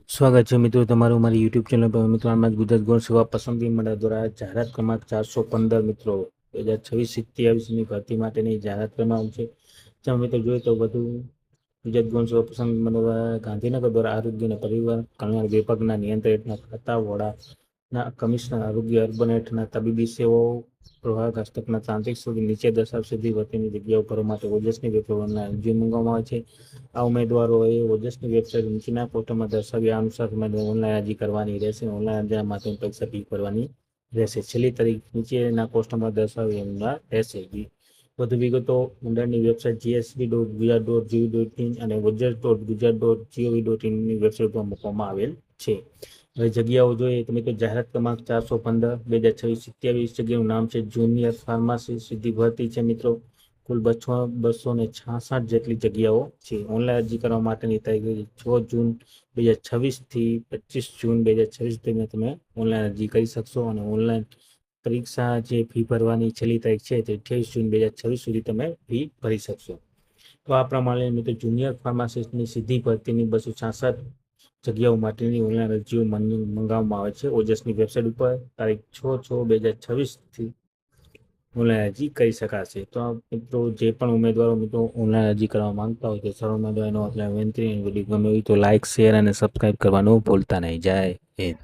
સ્વાગત છે મિત્રો તમારું મારી યુટ્યુબ ચેનલ પર મિત્રો આમાં ગુજરાત ગૌણ સેવા પસંદગી મંડળ દ્વારા જાહેરાત ક્રમાંક 415 મિત્રો 2026-27ની ભરતી માટેની જાહેરાત કરવામાં આવી છે. જ્યાં મિત્રો જોઈએ તો વધુ ગુજરાત ગૌણ સેવા પસંદગી મંડળ દ્વારા ગાંધીનગર દ્વારા આરોગ્ય અને પરિવાર કલ્યાણ વિભાગના નિયંત્રણ હેઠળના ખાતા વડાના કમિશનર આરોગ્ય અર્બન હેઠળના તબીબી સેવાઓ પ્રવાહ હસ્તકના તાંત્રિક સુધી નીચે દર્શાવ સુધી ભરતીની જગ્યાઓ ભરવા માટે ઓજસની વેબસાઇટના અરજી મંગાવવામાં આવે છે. આ ઉમેદવારોએ ઓજસની વેબસાઇટ નીચેના પોસ્ટમાં દર્શાવ્યા અનુસાર ઓનલાઈન અરજી કરવાની રહેશે. ઓનલાઈન અરજી માટેની પરીક્ષા ફી ભરવાની રહેશે. છેલ્લી તારીખ નીચેના પોસ્ટમાં દર્શાવ્યા રહેશે. વધુ વિગતો મંડળની વેબસાઇટ gsb.gujarat.gov.in અને ojas.gujarat.gov.in વેબસાઇટ પર મૂકવામાં આવેલ છે. હવે જગ્યાઓ જોઈએ તો મિત્રો જાહેરાત ક્રમાંક 415 2026-27 જગ્યાનું નામ છે જુનિયર ફાર્માસી સીધી ભરતી છે મિત્રો. કુલ 266 જેટલી જગ્યાઓ છે. ઓનલાઈન અરજી કરવા માટેની તારીખ 6 જૂન 2026 થી 25 જૂન 2026 સુધીમાં તમે ઓનલાઈન અરજી કરી શકશો અને ઓનલાઈન પરીક્ષા જે ફી ભરવાની છેલ્લી તારીખ છે તે 28 જૂન 2026 સુધી તમે ફી ભરી શકશો. તો આ પ્રમાણે મિત્રો જુનિયર ફાર્માસિસ્ટની સીધી ભરતીની 266 જગ્યાઓ માટેની ઓનલાઈન અરજીઓ મંગાવવામાં આવે છે ઓજસની વેબસાઇટ ઉપર. તારીખ 6/6/2026થી ઓનલાઈન અરજી કરી શકાશે. તો મિત્રો જે પણ ઉમેદવારો મિત્રો ઓનલાઈન અરજી કરવા માંગતા હોય તો સર્વ ઉમેદવારોનો આપણે વિનંતી વિડીયો ગમે હોય તો લાઇક શેર અને સબસ્ક્રાઈબ કરવાનું ભૂલતા નહીં. જય હિન્દ.